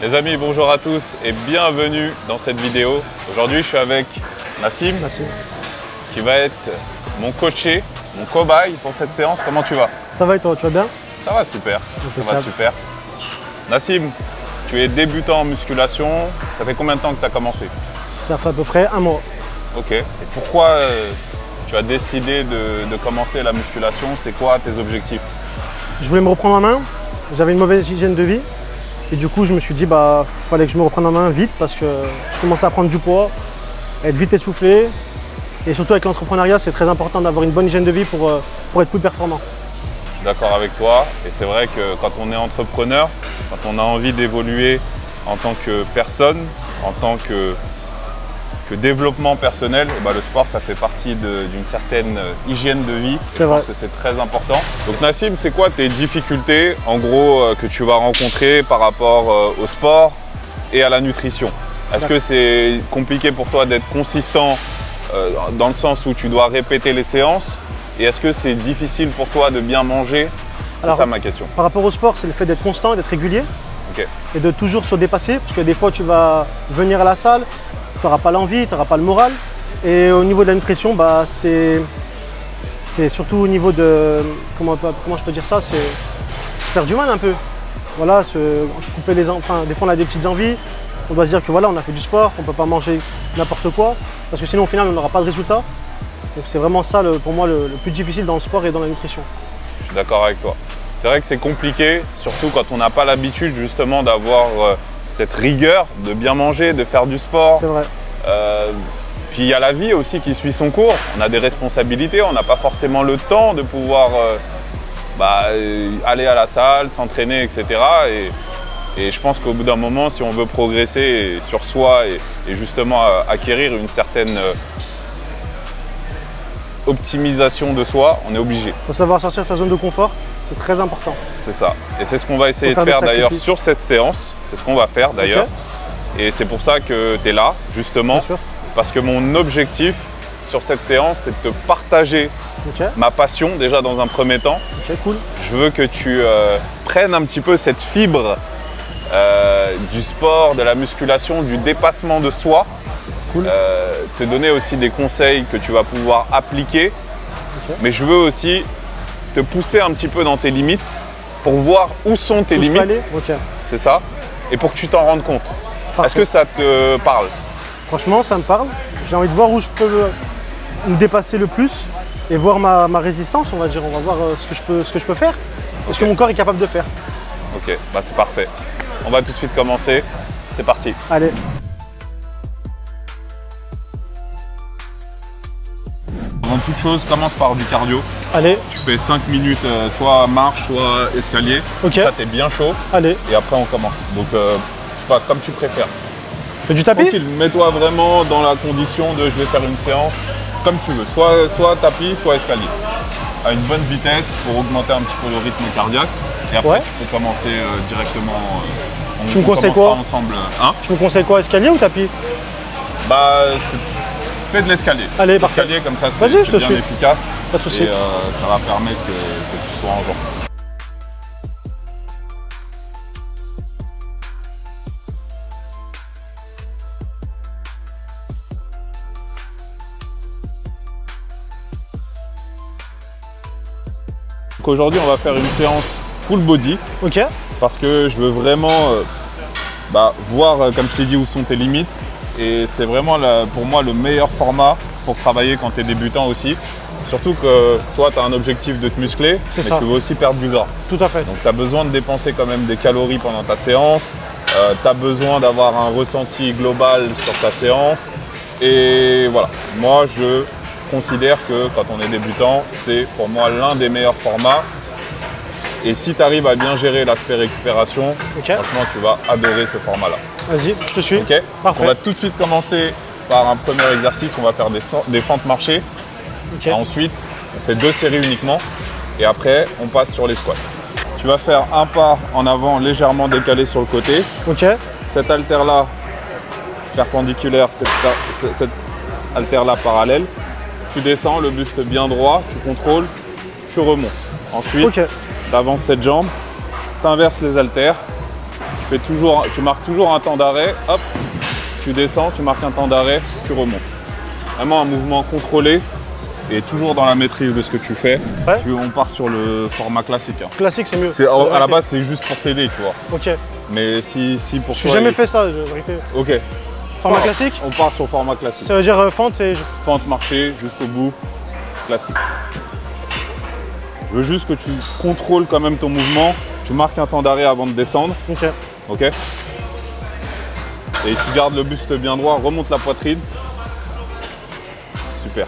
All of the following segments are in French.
Les amis, bonjour à tous et bienvenue dans cette vidéo. Aujourd'hui, je suis avec Nassim, qui va être mon coaché, mon cobaye pour cette séance. Comment tu vas? Ça va et toi, tu vas bien? Ça va super, ça va super. Nassim, tu es débutant en musculation. Ça fait combien de temps que tu as commencé? Ça fait à peu près un mois. Ok. Et pourquoi tu as décidé de commencer la musculation? C'est quoi tes objectifs? Je voulais me reprendre en main. J'avais une mauvaise hygiène de vie. Et du coup, je me suis dit, fallait que je me reprenne en main vite parce que je commençais à prendre du poids, à être vite essoufflé. Et surtout avec l'entrepreneuriat, c'est très important d'avoir une bonne hygiène de vie pour être plus performant. Je suis d'accord avec toi. Et c'est vrai que quand on est entrepreneur, quand on a envie d'évoluer en tant que personne, en tant que développement personnel, le sport, ça fait partie d'une certaine hygiène de vie. Je pense que c'est très important. Donc Nassim, c'est quoi tes difficultés, en gros, que tu vas rencontrer par rapport au sport et à la nutrition? Est-ce que c'est compliqué pour toi d'être consistant dans le sens où tu dois répéter les séances? Et est-ce que c'est difficile pour toi de bien manger? C'est ça ma question. Par rapport au sport, c'est le fait d'être constant, d'être régulier. Et de toujours se dépasser. Parce que des fois, tu vas venir à la salle, tu n'auras pas l'envie, tu n'auras pas le moral. Et au niveau de la nutrition, c'est surtout au niveau de, comment je peux dire ça, c'est se faire du mal un peu. Voilà, couper des fois on a des petites envies, on doit se dire que voilà, on a fait du sport, on ne peut pas manger n'importe quoi, parce que sinon au final on n'aura pas de résultat. Donc c'est vraiment ça pour moi le plus difficile dans le sport et dans la nutrition. Je suis d'accord avec toi. C'est vrai que c'est compliqué, surtout quand on n'a pas l'habitude justement d'avoir cette rigueur de bien manger, de faire du sport. C'est vrai. Puis il y a la vie aussi qui suit son cours. On a des responsabilités, on n'a pas forcément le temps de pouvoir aller à la salle, s'entraîner, etc. Et je pense qu'au bout d'un moment, si on veut progresser sur soi et justement acquérir une certaine optimisation de soi, on est obligé. Il faut savoir sortir de sa zone de confort, c'est très important. C'est ça. Et c'est ce qu'on va essayer de faire d'ailleurs sur cette séance. C'est ce qu'on va faire d'ailleurs. Et c'est pour ça que tu es là, justement. Bien sûr. Parce que mon objectif sur cette séance, c'est de te partager ma passion, déjà dans un premier temps. Cool. Je veux que tu prennes un petit peu cette fibre du sport, de la musculation, du dépassement de soi. Cool. Te donner aussi des conseils que tu vas pouvoir appliquer. Mais je veux aussi te pousser un petit peu dans tes limites pour voir où sont tes limites. C'est ça. Et pour que tu t'en rendes compte. Est-ce que ça te parle? Franchement, ça me parle. J'ai envie de voir où je peux me dépasser le plus et voir ma résistance, on va dire. On va voir ce que je peux faire, ce que mon corps est capable de faire. Ok, c'est parfait. On va tout de suite commencer. C'est parti. Allez. Avant toute chose, commence par du cardio. Allez. Tu fais 5 minutes, soit marche, soit escalier. Ok. Ça, t'es bien chaud. Allez. Et après, on commence. Donc, je sais pas, comme tu préfères. Fais du tapis. Tranquille, mets-toi vraiment dans la condition de je vais faire une séance comme tu veux. Soit tapis, soit escalier. À une bonne vitesse pour augmenter un petit peu le rythme cardiaque. Et après, tu peux commencer directement. Tu me conseilles quoi ensemble. Tu me conseilles quoi, escalier ou tapis? Fais de l'escalier. Allez, l'escalier comme ça, c'est bien efficace. Pas de souci. Et ça va permettre que tu sois en forme. Donc aujourd'hui, on va faire une séance full body. Ok. Parce que je veux vraiment voir, comme je t'ai dit, où sont tes limites. Et c'est vraiment pour moi le meilleur format pour travailler quand tu es débutant aussi. Surtout que toi, tu as un objectif de te muscler, mais tu veux aussi perdre du gras. Tout à fait. Donc tu as besoin de dépenser quand même des calories pendant ta séance. Tu as besoin d'avoir un ressenti global sur ta séance. Et voilà, moi je considère que quand on est débutant, c'est pour moi l'un des meilleurs formats. Et si tu arrives à bien gérer l'aspect récupération, franchement, tu vas adorer ce format-là. Vas-y, je te suis. Okay. Parfait. On va tout de suite commencer par un premier exercice. On va faire des fentes marchées. Ensuite, on fait 2 séries uniquement. Et après, on passe sur les squats. Tu vas faire un pas en avant légèrement décalé sur le côté. Cet haltère-là, perpendiculaire, cette haltère-là parallèle. Tu descends, le buste bien droit, tu contrôles, tu remontes. Ensuite, tu avances cette jambe, tu inverses les haltères, tu marques toujours un temps d'arrêt, hop, tu descends, tu marques un temps d'arrêt, tu remontes. Vraiment un mouvement contrôlé et toujours dans la maîtrise de ce que tu fais. Ouais. On part sur le format classique. Hein. Classique, c'est mieux. À la base, c'est juste pour t'aider, tu vois. Ok. Mais si pour Je toi... n'ai jamais fait ça, en vérité. Ok. Format classique? On part sur format classique. Ça veut dire fente et... Fente, marché, jusqu'au bout, classique. Je veux juste que tu contrôles quand même ton mouvement. Tu marques un temps d'arrêt avant de descendre. Ok. Ok. Et tu gardes le buste bien droit, remonte la poitrine. Super.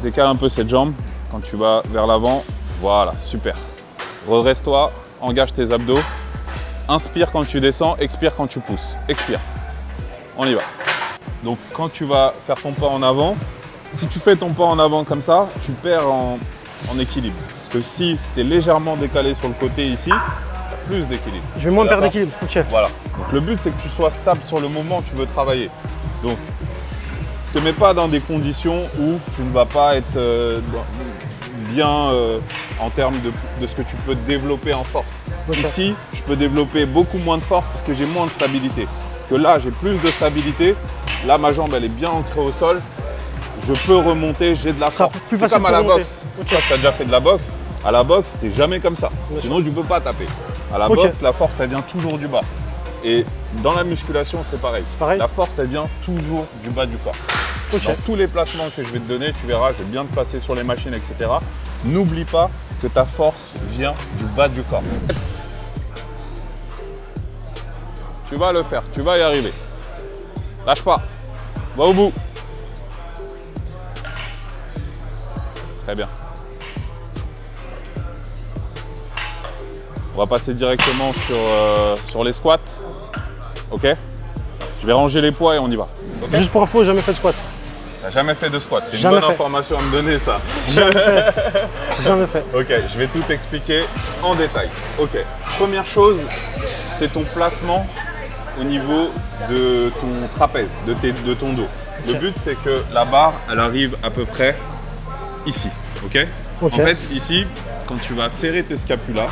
Décale un peu cette jambe quand tu vas vers l'avant. Voilà, super. Redresse-toi, engage tes abdos. Inspire quand tu descends, expire quand tu pousses. Expire. On y va. Donc quand tu vas faire ton pas en avant, si tu fais ton pas en avant comme ça, tu perds en équilibre. Parce que si tu es légèrement décalé sur le côté ici, tu as plus d'équilibre. Je vais moins perdre d'équilibre. Ok. Voilà. Donc le but, c'est que tu sois stable sur le moment où tu veux travailler. Donc ne te mets pas dans des conditions où tu ne vas pas être bien en termes de ce que tu peux développer en force. Okay. Ici, je peux développer beaucoup moins de force parce que j'ai moins de stabilité. Que là, j'ai plus de stabilité. Là, ma jambe, elle est bien ancrée au sol. Je peux remonter, j'ai de la force. C'est comme à la boxe. Okay. Tu as déjà fait de la boxe. À la boxe, tu n'es jamais comme ça. Sinon, tu ne peux pas taper. À la boxe, la force, elle vient toujours du bas. Et dans la musculation, c'est pareil. La force, elle vient toujours du bas du corps. Okay. Dans tous les placements que je vais te donner, tu verras, je vais bien te placer sur les machines, etc. N'oublie pas que ta force vient du bas du corps. Tu vas le faire, tu vas y arriver. Lâche pas, va au bout. Très bien. On va passer directement sur les squats. Ok? Je vais ranger les poids et on y va. Okay. Juste pour info, j'ai jamais fait de squat. T'as jamais fait de squat, c'est une bonne information à me donner ça. Jamais fait. Jamais fait. Ok, je vais tout expliquer en détail. Ok, première chose, c'est ton placement au niveau de ton trapèze, de ton dos. Okay. Le but, c'est que la barre, elle arrive à peu près ici. Ok. En fait, ici, quand tu vas serrer tes scapulas,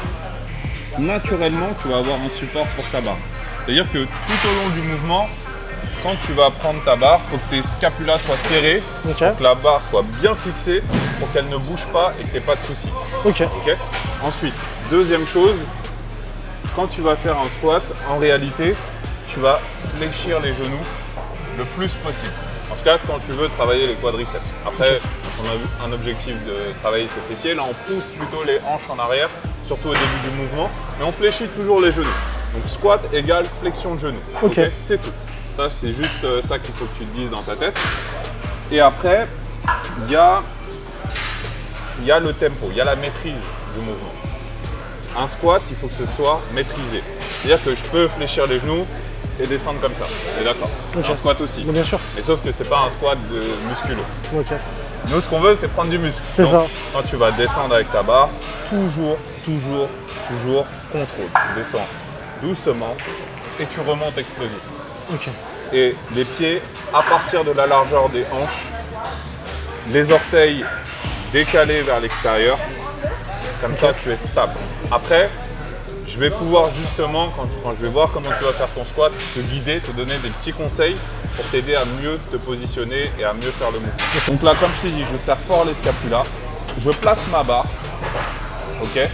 naturellement, tu vas avoir un support pour ta barre. C'est-à-dire que tout au long du mouvement, quand tu vas prendre ta barre, il faut que tes scapulas soient serrés, pour que la barre soit bien fixée, pour qu'elle ne bouge pas et que tu n'aies pas de soucis. Okay. Ensuite, deuxième chose, quand tu vas faire un squat, en réalité, tu vas fléchir les genoux le plus possible. En tout cas, quand tu veux travailler les quadriceps. Après, on a un objectif de travailler ses fessiers. Là, on pousse plutôt les hanches en arrière, surtout au début du mouvement, mais on fléchit toujours les genoux. Donc squat égale flexion de genoux. Okay. C'est tout. Ça, c'est juste ça qu'il faut que tu te dises dans ta tête. Et après, il y a le tempo, il y a la maîtrise du mouvement. Un squat, il faut que ce soit maîtrisé. C'est-à-dire que je peux fléchir les genoux et descendre comme ça. Tu es d'accord? Un squat aussi. Bien sûr. Mais sauf que c'est pas un squat de musculo. Nous, ce qu'on veut, c'est prendre du muscle. C'est ça. Quand tu vas descendre avec ta barre, toujours contrôle. Tu descends doucement et tu remontes explosif. Et les pieds à partir de la largeur des hanches, les orteils décalés vers l'extérieur, comme ça tu es stable. Après, je vais pouvoir justement, quand je vais voir comment tu vas faire ton squat, te guider, te donner des petits conseils pour t'aider à mieux te positionner et à mieux faire le mouvement. Donc là, comme je t'ai dit, je serre fort les scapulas, je place ma barre, ok,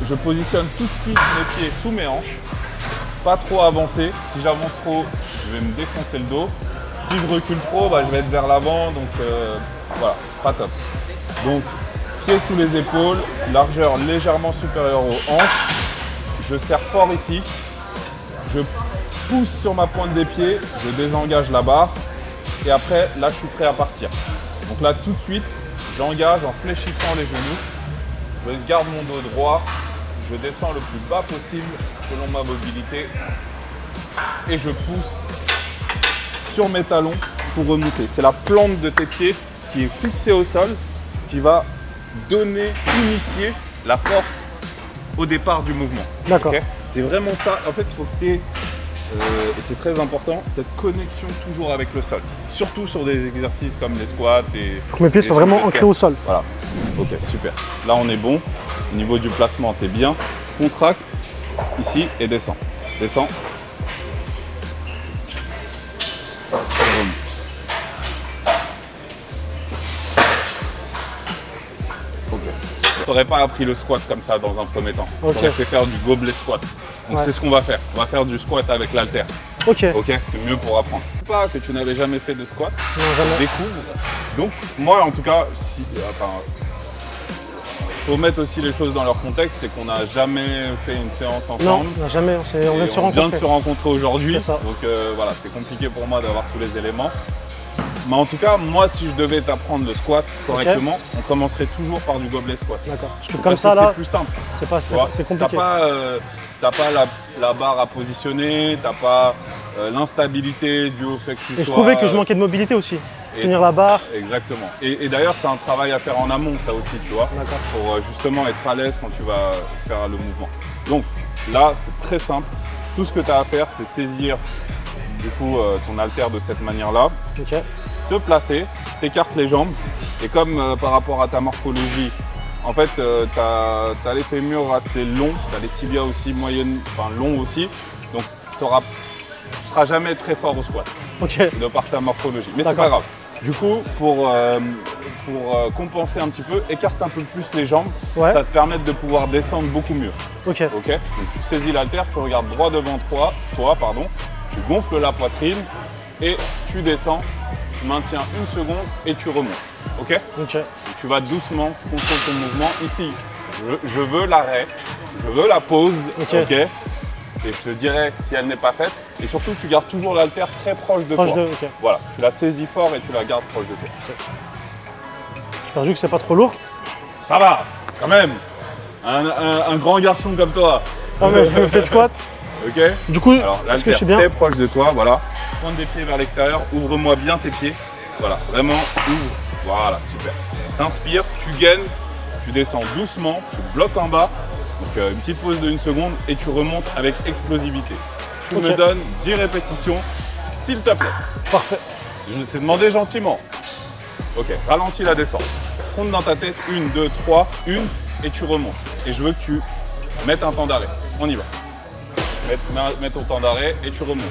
je positionne tout de suite mes pieds sous mes hanches, pas trop avancé. Si j'avance trop, je vais me défoncer le dos. Si je recule trop, je vais être vers l'avant, donc voilà, pas top. Donc, pieds sous les épaules, largeur légèrement supérieure aux hanches. Je serre fort ici. Je pousse sur ma pointe des pieds, je désengage la barre. Et après, là, je suis prêt à partir. Donc là, tout de suite, j'engage en fléchissant les genoux. Je garde mon dos droit. Je descends le plus bas possible selon ma mobilité. Et je pousse sur mes talons pour remonter. C'est la plante de tes pieds qui est fixée au sol qui va initier la force au départ du mouvement. D'accord. Okay, c'est vraiment ça. En fait, il faut que tu aies et c'est très important, cette connexion toujours avec le sol. Surtout sur des exercices comme les squats et... Faut que mes pieds soient vraiment ancrés au sol. Voilà. Ok, super. Là, on est bon. Au niveau du placement, tu es bien. Contracte ici et descends. Descends. Ok. Tu n'aurais pas appris le squat comme ça dans un premier temps. Ok. Tu aurais fait faire du gobelet squat. Donc Ouais. c'est ce qu'on va faire. On va faire du squat avec l'haltère. Ok. Ok, c'est mieux pour apprendre. Pas que tu n'avais jamais fait de squat. Non, jamais. Découvre. Donc moi en tout cas, si, faut mettre aussi les choses dans leur contexte, c'est qu'on n'a jamais fait une séance ensemble. Non, on n'a jamais. On vient de se On vient de rencontrer. se rencontrer aujourd'hui. C'est ça. Donc voilà, c'est compliqué pour moi d'avoir tous les éléments. Mais en tout cas, moi si je devais t'apprendre le squat correctement, on commencerait toujours par du gobelet squat. D'accord. Parce que Parce comme que ça là, c'est plus simple. Tu vois. c'est compliqué. T'as pas la barre à positionner, t'as pas l'instabilité due au fait que tu sois... Et je trouvais que je manquais de mobilité aussi. et- Tenir la barre. Exactement. Et d'ailleurs, c'est un travail à faire en amont, ça aussi, tu vois, D'accord. pour justement être à l'aise quand tu vas faire le mouvement. Donc là, c'est très simple. Tout ce que tu as à faire, c'est saisir du coup ton haltère de cette manière-là, Ok. te placer, t'écartes les jambes, et comme par rapport à ta morphologie, en fait, tu as les fémurs assez longs, tu as les tibias aussi longs aussi, donc tu seras jamais très fort au squat, Ok. de par ta morphologie. Mais c'est D'accord. pas grave. Du coup, pour compenser un petit peu, écarte un peu plus les jambes, Ouais. ça te permet de pouvoir descendre beaucoup mieux. Ok. Ok. Donc tu saisis l'haltère, tu regardes droit devant toi, tu gonfles la poitrine et tu descends, tu maintiens une seconde et tu remontes. Ok. Ok. Donc, tu vas doucement, tu contrôles ton mouvement. Ici, je veux l'arrêt, je veux la pause. Ok. Et je te dirai si elle n'est pas faite. Et surtout, tu gardes toujours l'haltère très proche de Proche toi. de. Ok. Voilà, tu la saisis fort et tu la gardes proche de toi. J'espère juste que c'est pas trop lourd. Ça va, quand même. Un grand garçon comme toi. Ah mais ça me fait le squat. Ok. Du coup, Alors, est-ce que l'haltère je suis bien? très proche de toi, voilà. Pointe des pieds vers l'extérieur, ouvre-moi bien tes pieds. Voilà, vraiment, ouvre. Voilà, super. T'inspires, tu gaines, tu descends doucement, tu bloques en bas. Donc une petite pause de 1 seconde et tu remontes avec explosivité. Tu Ok. me donnes 10 répétitions, s'il te plaît. Parfait. Je sais demander gentiment. Ok, ralentis la descente. Compte dans ta tête, 1, 2, 3, 1 et tu remontes. Et je veux que tu mettes un temps d'arrêt. On y va. Mets ton temps d'arrêt et tu remontes.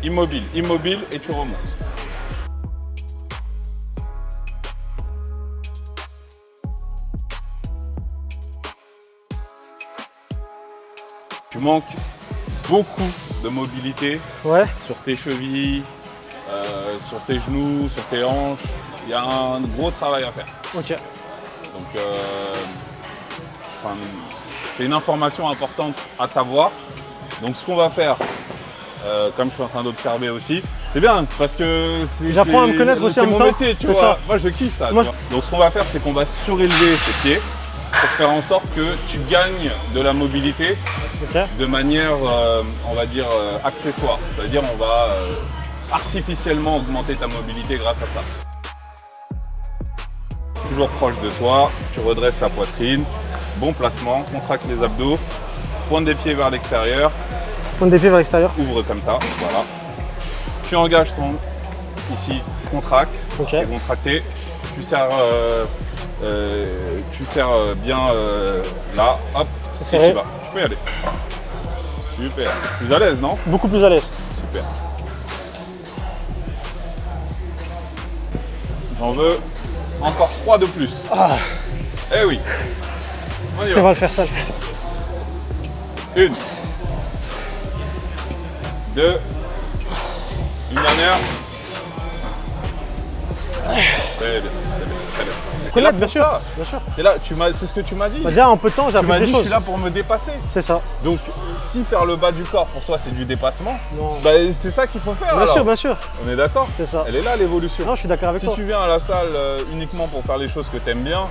Immobile, immobile et tu remontes. Tu manques beaucoup de mobilité Ouais. sur tes chevilles, sur tes genoux, sur tes hanches. Il y a un gros travail à faire. Ok. Donc, c'est une information importante à savoir. Donc, ce qu'on va faire, comme je suis en train d'observer aussi, c'est bien parce que J'apprends à me connaître aussi en c'est même mon temps. métier, tu C'est vois. ça. Moi, je kiffe ça. Moi, tu vois. Donc, ce qu'on va faire, c'est qu'on va surélever tes pieds pour faire en sorte que tu gagnes de la mobilité Ok. de manière, on va dire, accessoire. C'est-à-dire, on va artificiellement augmenter ta mobilité grâce à ça. Toujours proche de toi, tu redresses ta poitrine, bon placement, contracte les abdos, pointe des pieds vers l'extérieur, Pointe des pieds vers l'extérieur. ouvre comme ça, voilà. Tu engages ton, ici, contracte, Ok. t'es contracté, tu serres bien là, hop, C'est et serré. tu vas. Tu peux y aller. Super. Plus à l'aise, non? Beaucoup plus à l'aise. Super. J'en veux encore 3 de plus. Ah, Eh oui. On y ça va. va le faire, ça le faire. 1, 2, une dernière. Très bien, très bien, très bien. T'es là Connaître, bien pour sûr. ça. Bien sûr. T'es là, c'est ce que tu m'as dit. Bah, déjà, en peu de temps, j'ai Tu m'as appris dit, des je suis choses. là pour me dépasser. C'est ça. Donc, si faire le bas du corps pour toi c'est du dépassement, Non. bah, c'est ça qu'il faut faire. Bien alors. sûr, bien sûr. On est d'accord? C'est ça. Elle est là l'évolution. Non, je suis d'accord avec Si toi. tu viens à la salle uniquement pour faire les choses que tu aimes bien,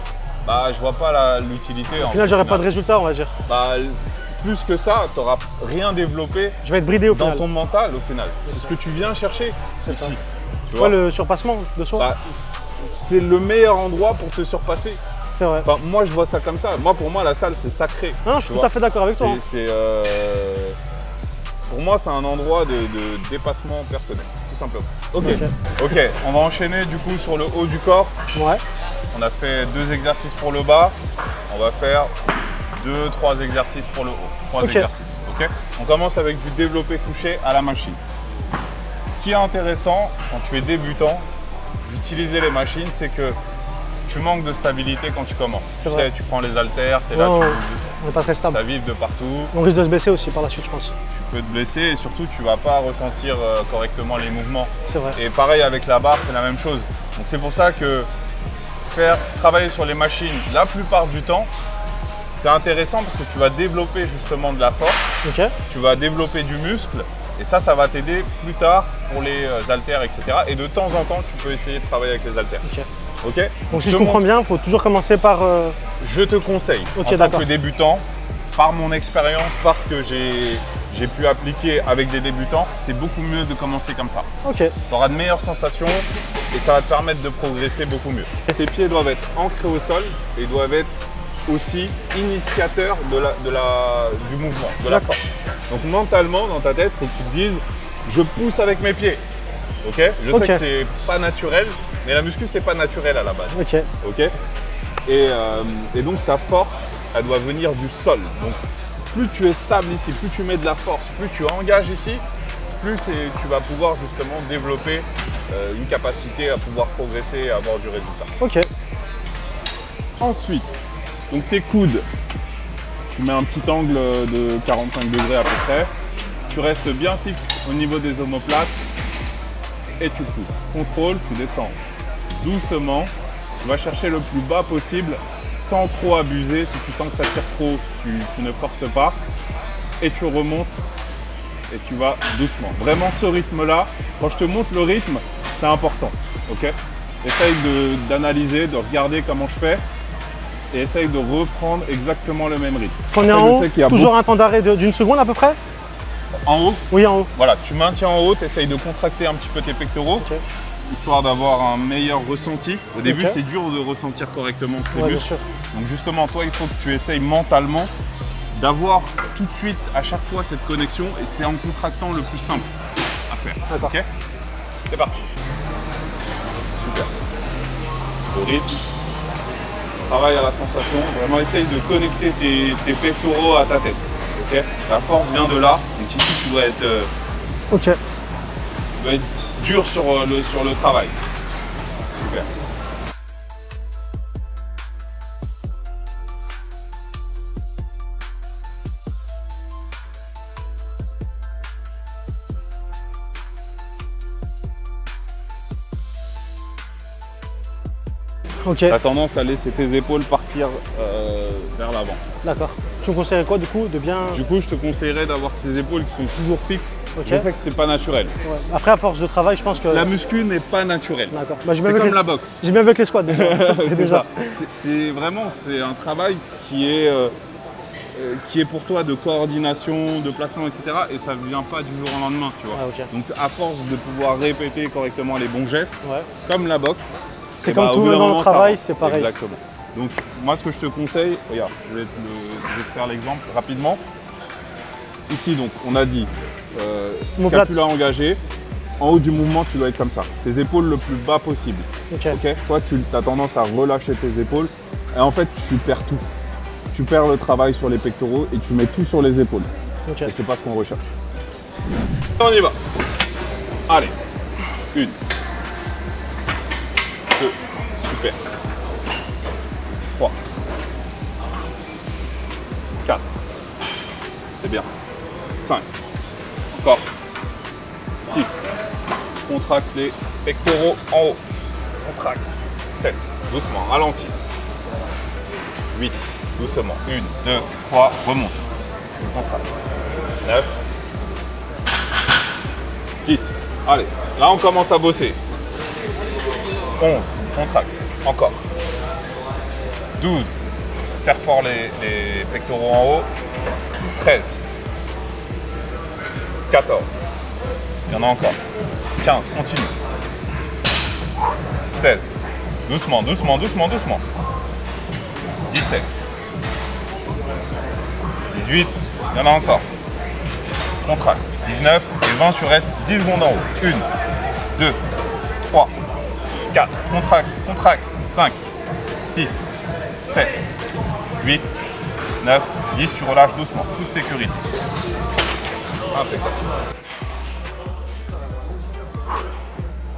bah je vois pas l'utilité. Au final, j'aurai pas de résultat, on va dire. Bah, plus que ça, tu n'auras rien développé Je vais être bridé au dans final. ton mental au final. C'est ce que tu viens chercher C'est ici. ça. Tu Toi, vois, le surpassement de soi, bah, c'est le meilleur endroit pour te surpasser. c'est vrai. Enfin, moi je vois ça comme ça. Moi pour moi la salle c'est sacré. Non, je suis tu tout vois. à fait d'accord avec toi. hein. Pour moi, c'est un endroit de dépassement personnel, tout simplement. Ok, on va enchaîner du coup sur le haut du corps. Ouais. On a fait 2 exercices pour le bas. On va faire 2-3 exercices pour le haut. 3 exercices. Ok. On commence avec du développé couché à la machine. Ce qui est intéressant quand tu es débutant d'utiliser les machines, c'est que tu manques de stabilité quand tu commences. Tu sais, tu prends les haltères, tu es là, on n'est pas très stable. Ça vibre de partout. On risque de se blesser aussi par la suite, je pense. Tu peux te blesser et surtout, tu ne vas pas ressentir correctement les mouvements. C'est vrai. Et pareil avec la barre, c'est la même chose. Donc c'est pour ça que travailler sur les machines la plupart du temps, c'est intéressant parce que tu vas développer justement de la force, tu vas développer du muscle et ça va t'aider plus tard pour les haltères, etc. Et de temps en temps, tu peux essayer de travailler avec les haltères. Ok. Donc si je comprends bien, il faut toujours commencer par… Je te conseille, en tant que débutant, par mon expérience, parce que j'ai pu appliquer avec des débutants, c'est beaucoup mieux de commencer comme ça. Tu auras de meilleures sensations et ça va te permettre de progresser beaucoup mieux. Tes pieds doivent être ancrés au sol et doivent être aussi initiateurs du mouvement, de la force. Donc mentalement, dans ta tête, il faut que tu te dises, je pousse avec mes pieds. Je sais que c'est pas naturel, mais la muscu, c'est pas naturel à la base. Et donc ta force, elle doit venir du sol. Donc plus tu es stable ici, plus tu mets de la force, plus tu engages ici, plus tu vas pouvoir justement développer une capacité à pouvoir progresser et avoir du résultat. Ensuite, donc tes coudes, tu mets un petit angle de 45 degrés à peu près. Tu restes bien fixe au niveau des omoplates et tu pousses. Contrôle, tu descends doucement. Tu vas chercher le plus bas possible sans trop abuser. Si tu sens que ça tire trop, tu ne forces pas. Et tu remontes et tu vas doucement. Vraiment ce rythme-là, quand je te montre le rythme, c'est important. Essaye d'analyser, de regarder comment je fais et essaye de reprendre exactement le même rythme. Quand on est en haut, toujours un temps d'arrêt d'une seconde à peu près? En haut? Oui, en haut. Voilà, tu maintiens en haut, tu essayes de contracter un petit peu tes pectoraux, histoire d'avoir un meilleur ressenti. Au début, c'est dur de ressentir correctement tes muscles. Donc justement, toi, il faut que tu essayes mentalement d'avoir tout de suite, à chaque fois, cette connexion. Et c'est en contractant le plus simple à faire. C'est parti. Super. Le rythme. Travaille à la sensation. Vraiment, essaye de connecter tes pectoraux à ta tête. La force vient de là. Donc ici, tu dois être, dur sur le travail. Super. Tu as tendance à laisser tes épaules partir vers l'avant. D'accord. Tu me conseillerais quoi du coup de bien… Du coup, je te conseillerais d'avoir tes épaules qui sont toujours fixes. Je sais que c'est pas naturel. Après, à force de travail, je pense que… La muscu n'est pas naturelle. D'accord. C'est comme la boxe. J'ai bien vu avec les squats déjà. C'est ça. C'est vraiment un travail qui est pour toi de coordination, de placement, etc. Et ça ne vient pas du jour au lendemain, tu vois. Donc à force de pouvoir répéter correctement les bons gestes, comme la boxe, c'est comme tout dans le travail, c'est pareil. Exactement. Donc moi, ce que je te conseille, regarde, je vais te faire l'exemple rapidement. Ici, donc, on a dit scapula engagé. En haut du mouvement, tu dois être comme ça. Tes épaules le plus bas possible. Toi, tu as tendance à relâcher tes épaules. Et en fait, tu perds tout. Tu perds le travail sur les pectoraux et tu mets tout sur les épaules. Et c'est pas ce qu'on recherche. On y va. Allez. 1. 2. Super. 3. 4. C'est bien. 5. Encore. 6. Contracte les pectoraux en haut. Contracte. 7. Doucement, ralentis. 8. Doucement. 1, 2, 3. Remonte. Contracte. 9. 10. Allez. Là, on commence à bosser. 11. Contracte. Encore. 12. Serre fort les pectoraux en haut. 13. 14. Il y en a encore. 15. Continue. 16. Doucement, doucement, doucement, doucement. 17. 18. Il y en a encore. Contracte. 19 et 20, tu restes 10 secondes en haut. 1, 2, 3, 4, contracte, contracte, 5, 6, 7, 8, 9, 10, tu relâches doucement, toute sécurité. Impeccable.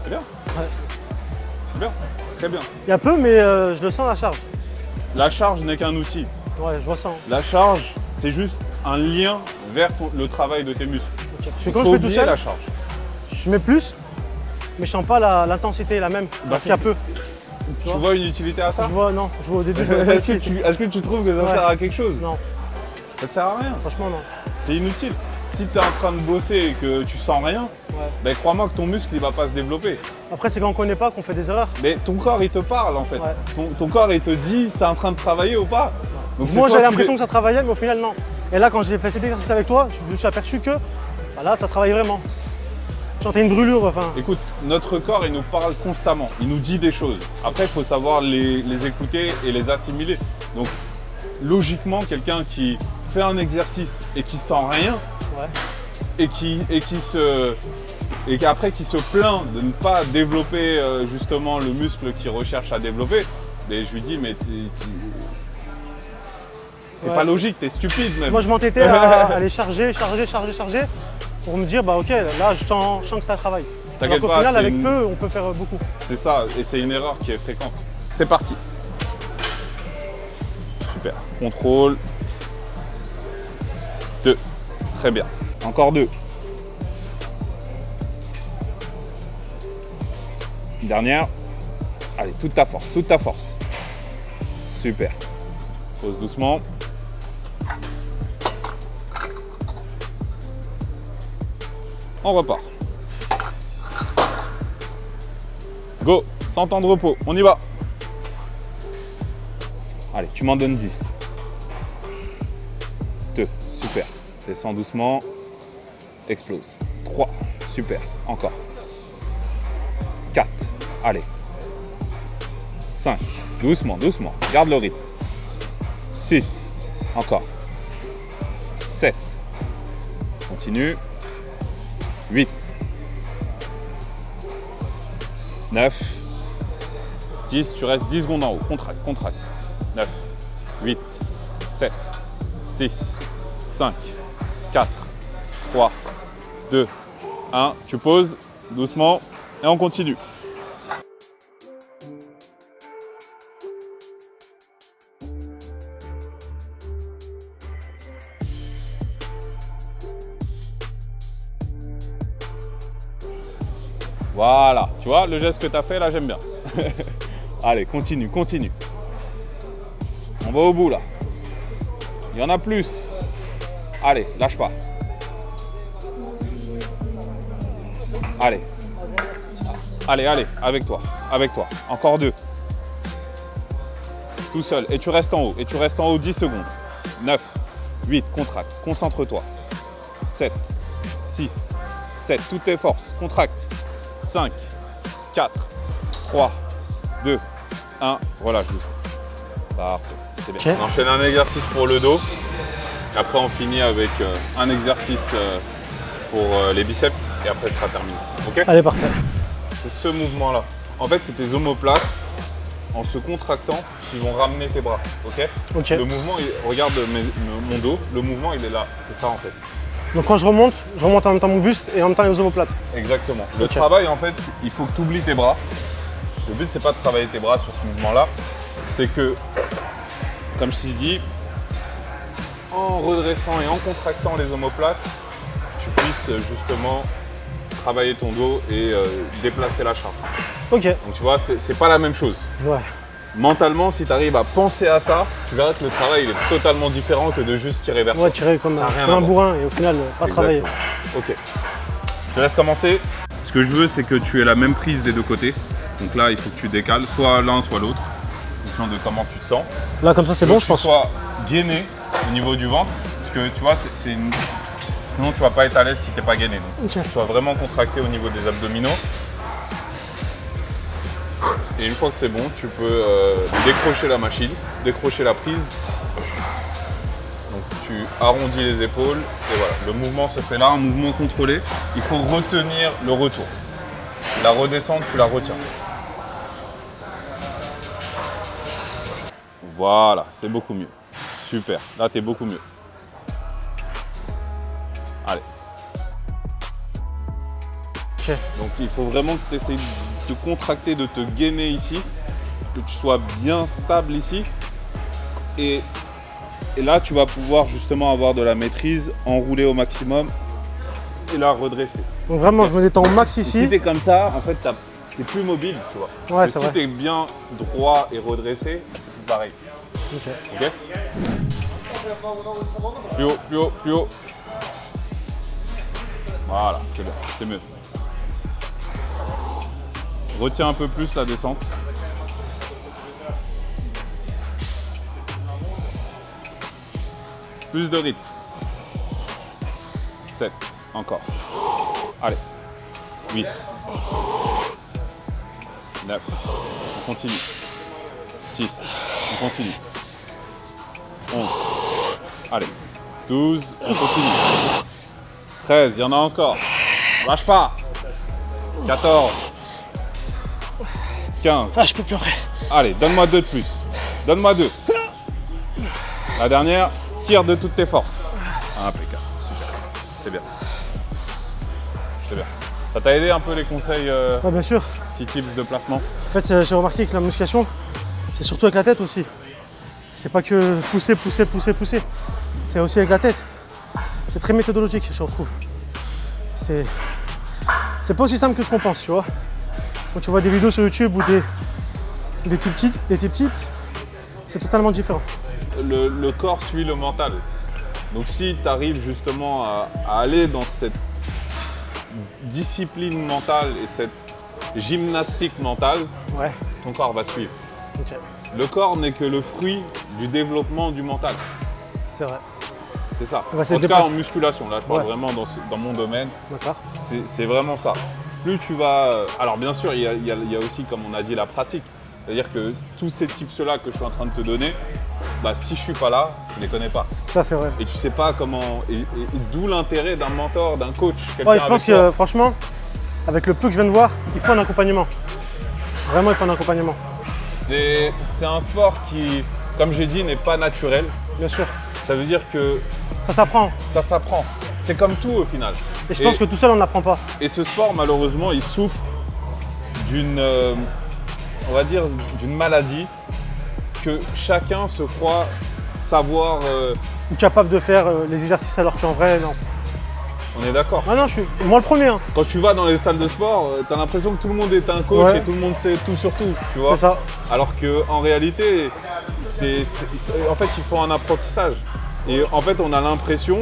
C'est bien. Ouais. C'est bien, très bien. Il y a peu, mais je le sens la charge. La charge n'est qu'un outil. Ouais, je vois ça. La charge, c'est juste un lien vers le travail de tes muscles. Okay. Parce que quand je fais tout seul, la charge. Je mets plus, mais je sens pas l'intensité la même. Bah, qu'il y a peu. Tu vois une utilité à ça? Je vois, non. Je vois au début. Est-ce que tu trouves que ça sert à quelque chose? Non. Ça sert à rien. Franchement, non. C'est inutile. Si tu es en train de bosser et que tu sens rien, ouais. Ben, crois-moi que ton muscle il va pas se développer. Après, c'est quand on connaît pas qu'on fait des erreurs. Mais ton corps il te parle en fait. Ouais. Ton corps il te dit c'est en train de travailler ou pas. Donc, moi j'avais l'impression que ça travaillait, mais au final non. Et là, quand j'ai fait cet exercice avec toi, je me suis aperçu que bah là, ça travaille vraiment. Je sentais une brûlure. Enfin. Écoute, notre corps il nous parle constamment, il nous dit des choses. Après, il faut savoir les écouter et les assimiler. Donc, logiquement, quelqu'un qui fait un exercice et qui sent rien, ouais. et qu'après qui se plaint de ne pas développer justement le muscle qu'il recherche à développer, mais je lui dis mais c'est pas logique, t'es stupide même. Moi je m'entêtais à aller charger pour me dire bah ok là je sens que ça travaille. Alors qu'au final avec peu on peut faire beaucoup. C'est ça et c'est une erreur qui est fréquente. C'est parti. Super. Contrôle. 2. Très bien. Encore 2. Dernière. Allez, toute ta force, toute ta force. Super. Pose doucement. On repart. Go, sans temps de repos, on y va. Allez, tu m'en donnes 10. 2, super. Descends doucement. Explose. 3, super. Encore. 4, allez. 5, doucement, doucement. Garde le rythme. 6, encore. 7, continue. 8, 9, 10, tu restes 10 secondes en haut. Contracte, contracte. 9, 8, 7, 6, 5, 4, 3, 2, 1. Tu poses doucement et on continue. Voilà, tu vois, le geste que tu as fait là, j'aime bien. Allez, continue, continue. On va au bout là. Il y en a plus. Allez, lâche pas. Allez. Allez, allez, avec toi, avec toi. Encore 2. Tout seul. Et tu restes en haut. Et tu restes en haut 10 secondes. 9, 8, contracte. Concentre-toi. 7, 6, 7. Toutes tes forces. Contracte. 5, 4, 3, 2, 1. Relâche doucement. Parfait. C'est bien. Okay. On enchaîne un exercice pour le dos. Et après, on finit avec un exercice pour les biceps. Et après, ce sera terminé. Ok? Allez, parfait. C'est ce mouvement-là. En fait, c'est tes omoplates en se contractant qui vont ramener tes bras. Ok? Ok. Le mouvement, regarde mon dos. Le mouvement, il est là. C'est ça en fait. Donc quand je remonte en même temps mon buste et en même temps les omoplates. Exactement. Le travail, en fait, il faut que tu oublies tes bras. Le but, c'est pas de travailler tes bras sur ce mouvement-là. C'est que, comme je t'ai dit, en redressant et en contractant les omoplates, tu puisses justement travailler ton dos et déplacer la charge. Ok. Donc tu vois, c'est pas la même chose. Ouais. Mentalement, si tu arrives à penser à ça, tu verras que le travail il est totalement différent que de juste tirer vers ça. Ouais, tirer comme un bourrin et au final, pas travailler. Ok. Je te laisse commencer. Ce que je veux, c'est que tu aies la même prise des deux côtés. Donc là, il faut que tu décales, soit l'un, soit l'autre, en fonction de comment tu te sens. Là, comme ça, c'est bon, je pense. Soit gainé au niveau du ventre, parce que tu vois, sinon tu vas pas être à l'aise si tu n'es pas gainé. Donc, que tu sois vraiment contracté au niveau des abdominaux. Et une fois que c'est bon, tu peux décrocher la machine, décrocher la prise. Donc tu arrondis les épaules et voilà. Le mouvement se fait là, un mouvement contrôlé. Il faut retenir le retour. La redescente, tu la retiens. Voilà, c'est beaucoup mieux. Super, là tu es beaucoup mieux. Allez. Ok. Donc il faut vraiment que tu essayes de contracter, de te gainer ici, que tu sois bien stable ici. Et là, tu vas pouvoir justement avoir de la maîtrise, enrouler au maximum et là redresser. Donc vraiment, je me détends au max ici. Si tu es comme ça, en fait, tu n'es plus mobile, tu vois. Ouais, c'est vrai. Si tu es bien droit et redressé, c'est tout pareil. Ok. Ok. Plus haut, plus haut, plus haut. Voilà, c'est bien, c'est mieux. Retiens un peu plus la descente. Plus de rythme. 7, encore. Allez. 8. 9. On continue. 10. On continue. 11. Allez. 12. On continue. 13. Il y en a encore. Lâche pas. 14. 15. Ah, je peux plus après. Allez, donne-moi 2 de plus. Donne-moi 2. La dernière, tire de toutes tes forces. Impeccable. Super. C'est bien. C'est bien. Ça t'a aidé un peu les conseils, Ouais, bien sûr. petits tips de placement? En fait, j'ai remarqué que la musculation, c'est surtout avec la tête aussi. C'est pas que pousser, pousser, pousser, pousser. C'est aussi avec la tête. C'est très méthodologique, je retrouve. C'est pas aussi simple que ce qu'on pense, tu vois. Quand tu vois des vidéos sur YouTube ou des petits tips, c'est totalement différent. Le corps suit le mental. Donc si tu arrives justement à aller dans cette discipline mentale et cette gymnastique mentale, Ouais. ton corps va suivre. Ok. Le corps n'est que le fruit du développement du mental. C'est vrai. C'est ça. On va En se tout cas dépasser. en musculation, là je parle Ouais. vraiment dans mon domaine. D'accord. C'est vraiment ça. Plus tu vas... Alors bien sûr, il y a aussi, comme on a dit, la pratique. C'est-à-dire que tous ces tips-là que je suis en train de te donner, bah, si je suis pas là, je les connais pas. Ça, c'est vrai. Et tu sais pas comment... Et d'où l'intérêt d'un mentor, d'un coach. Ouais, je pense que franchement, avec le peu que je viens de voir, il faut un accompagnement. Vraiment, il faut un accompagnement. C'est un sport qui, comme j'ai dit, n'est pas naturel. Bien sûr. Ça veut dire que Ça s'apprend. ça s'apprend. C'est comme tout au final. Et je pense que tout seul, on n'apprend pas. Et ce sport, malheureusement, il souffre d'une, on va dire, d'une maladie que chacun se croit savoir. Ou capable de faire les exercices alors qu'en vrai, non. On est d'accord. Ah non, je suis moi le premier. Hein. Quand tu vas dans les salles de sport, tu as l'impression que tout le monde est un coach Ouais. et tout le monde sait tout sur tout, tu vois. C'est ça. Alors qu'en réalité, en fait, il faut un apprentissage. Et en fait, on a l'impression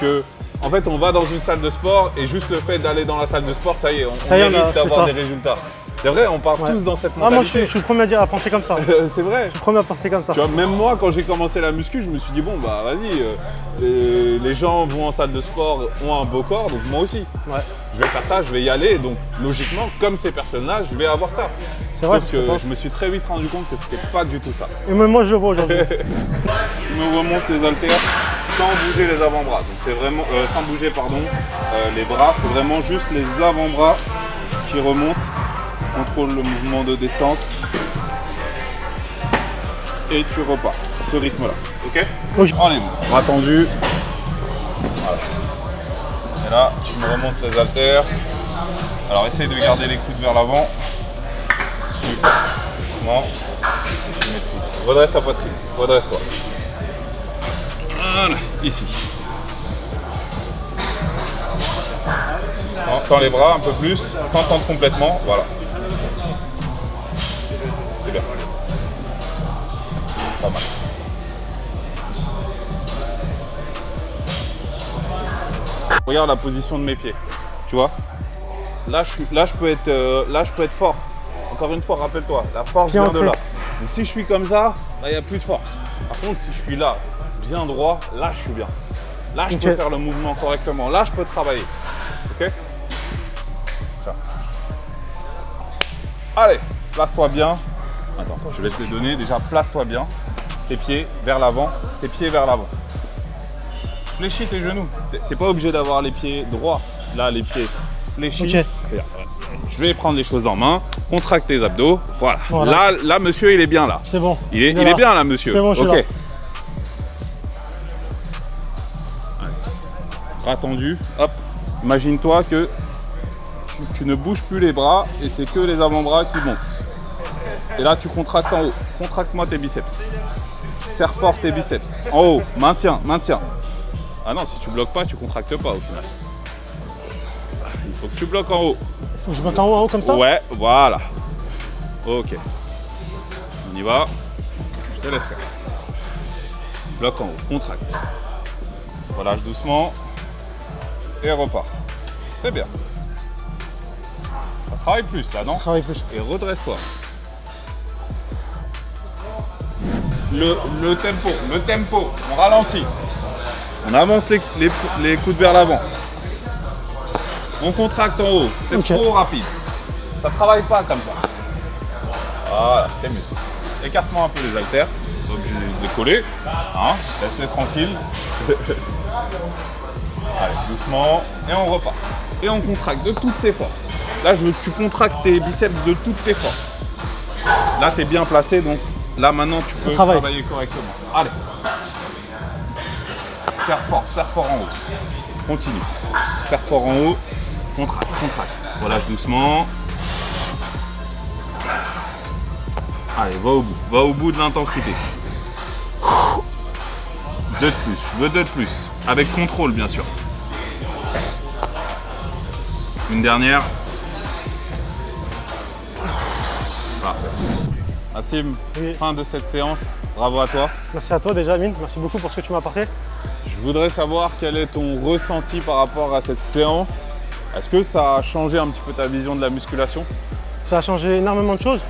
que, en fait, on va dans une salle de sport et juste le fait d'aller dans la salle de sport, ça y est, on mérite d'avoir des résultats. C'est vrai, on part tous dans cette mentalité. Ah, moi, je suis le premier à penser comme ça. C'est vrai. Je suis le premier à penser comme ça. Tu vois, même moi, quand j'ai commencé la muscu, je me suis dit, bon, bah vas-y, les gens vont en salle de sport, ont un beau corps, donc moi aussi. Ouais. Je vais faire ça, je vais y aller, donc logiquement, comme ces personnes-là, je vais avoir ça. C'est vrai, Sauf c'est ce que que je je pense. me suis très vite rendu compte que c'était pas du tout ça. Et même moi, je le vois aujourd'hui. Je me remonte les haltères sans bouger les avant-bras. Donc c'est vraiment, sans bouger, pardon, les bras, c'est vraiment juste les avant-bras qui remontent. Contrôle le mouvement de descente et tu repars à ce rythme-là. Ok? Oui. Allez, bras tendus. Voilà. Et là, tu me remontes les haltères. Alors essaye de garder les coudes vers l'avant. Super. Doucement. Tu maîtrises. Redresse ta poitrine. Redresse-toi. Voilà. Ici. Tends les bras un peu plus, sans tendre complètement. Voilà. C'est bien. Pas mal. Regarde la position de mes pieds. Tu vois? Là, je peux être fort. Encore une fois, rappelle-toi, la force vient de là. Donc si je suis comme ça, là, il n'y a plus de force. Par contre, si je suis là, bien droit, là, je suis bien. Là, je peux faire le mouvement correctement. Là, je peux travailler. Ok? Ça. Allez, place-toi bien. Attends, je vais te les donner. Déjà, place-toi bien. Tes pieds vers l'avant. Tes pieds vers l'avant. fléchis tes genoux. T'es pas obligé d'avoir les pieds droits. Là, les pieds fléchis. Ok. Je vais prendre les choses en main. Contracte tes abdos. Voilà. Voilà. Là, monsieur, il est bien là. C'est bon. Il est bien là, monsieur. C'est bon, je suis Ok. là. Allez. Bras tendus. Hop. Imagine-toi que tu ne bouges plus les bras et c'est que les avant-bras qui montent. Et là, tu contractes en haut. Contracte-moi tes biceps. Serre fort tes biceps. En haut. Maintiens, maintiens. Ah non, si tu bloques pas, tu contractes pas au final. Il faut que tu bloques en haut. Il faut que je bloque en haut comme ça? Ouais, voilà. Ok. On y va. Je te laisse faire. Bloque en haut. Contracte. Relâche doucement. Et repars. C'est bien. Ça travaille plus là, non? Ça travaille plus. Et redresse-toi. Le tempo, on ralentit. On avance les coudes vers l'avant. On contracte en haut, c'est Ok. trop rapide. Ça travaille pas comme ça. Voilà, c'est mieux. Écarte-moi un peu les haltères, pas obligé de les coller. Hein, laisse-les tranquilles. Allez, doucement, et on repart. Et on contracte de toutes ses forces. Là, je veux que tu contractes tes biceps de toutes tes forces. Là, tu es bien placé, donc là, maintenant, tu peux travailler correctement. Allez. Serre fort en haut. Continue. Serre fort en haut. Contracte, contracte. Relâche doucement. Allez, va au bout de l'intensité. Deux de plus, je veux deux de plus. Avec contrôle, bien sûr. Une dernière. Parfait. Nassim, oui. Fin de cette séance. Bravo à toi. Merci à toi déjà, Amine. Merci beaucoup pour ce que tu m'as apporté. Je voudrais savoir quel est ton ressenti par rapport à cette séance. Est-ce que ça a changé un petit peu ta vision de la musculation? Ça a changé énormément de choses.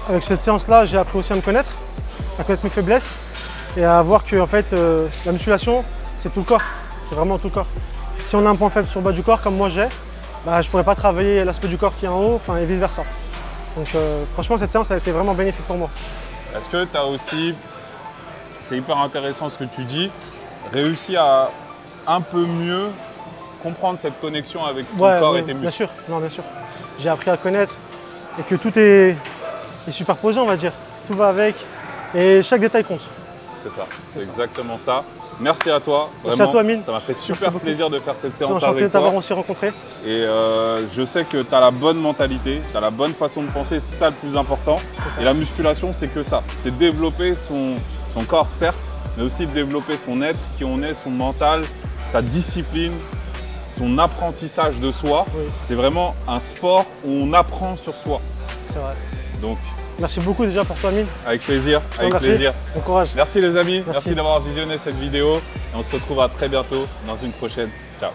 Avec cette séance-là, j'ai appris aussi à me connaître mes faiblesses et à voir que en fait, la musculation, c'est tout le corps. C'est vraiment tout le corps. Si on a un point faible sur le bas du corps, comme moi j'ai, bah, je ne pourrais pas travailler l'aspect du corps qui est en haut, et vice-versa. Donc franchement, cette séance a été vraiment bénéfique pour moi. Est-ce que tu as aussi, c'est hyper intéressant ce que tu dis, réussi à un peu mieux comprendre cette connexion avec ton corps et tes muscles? Bien sûr, non, bien sûr. J'ai appris à connaître et que tout est superposé, on va dire. Tout va avec et chaque détail compte. C'est ça, c'est exactement ça. Merci à toi. Merci à toi, Amine. Ça m'a fait super plaisir de faire cette séance avec toi. Enchanté de t'avoir aussi rencontré. Et je sais que tu as la bonne mentalité, tu as la bonne façon de penser, c'est ça le plus important. Et la musculation, c'est que ça. C'est développer son corps, certes, mais aussi de développer son être, qui on est, son mental, sa discipline, son apprentissage de soi. Oui. C'est vraiment un sport où on apprend sur soi. C'est vrai. Donc, merci beaucoup déjà pour toi, Amine. Avec plaisir, avec plaisir. Bon courage. Merci les amis, merci d'avoir visionné cette vidéo. Et on se retrouve à très bientôt dans une prochaine. Ciao.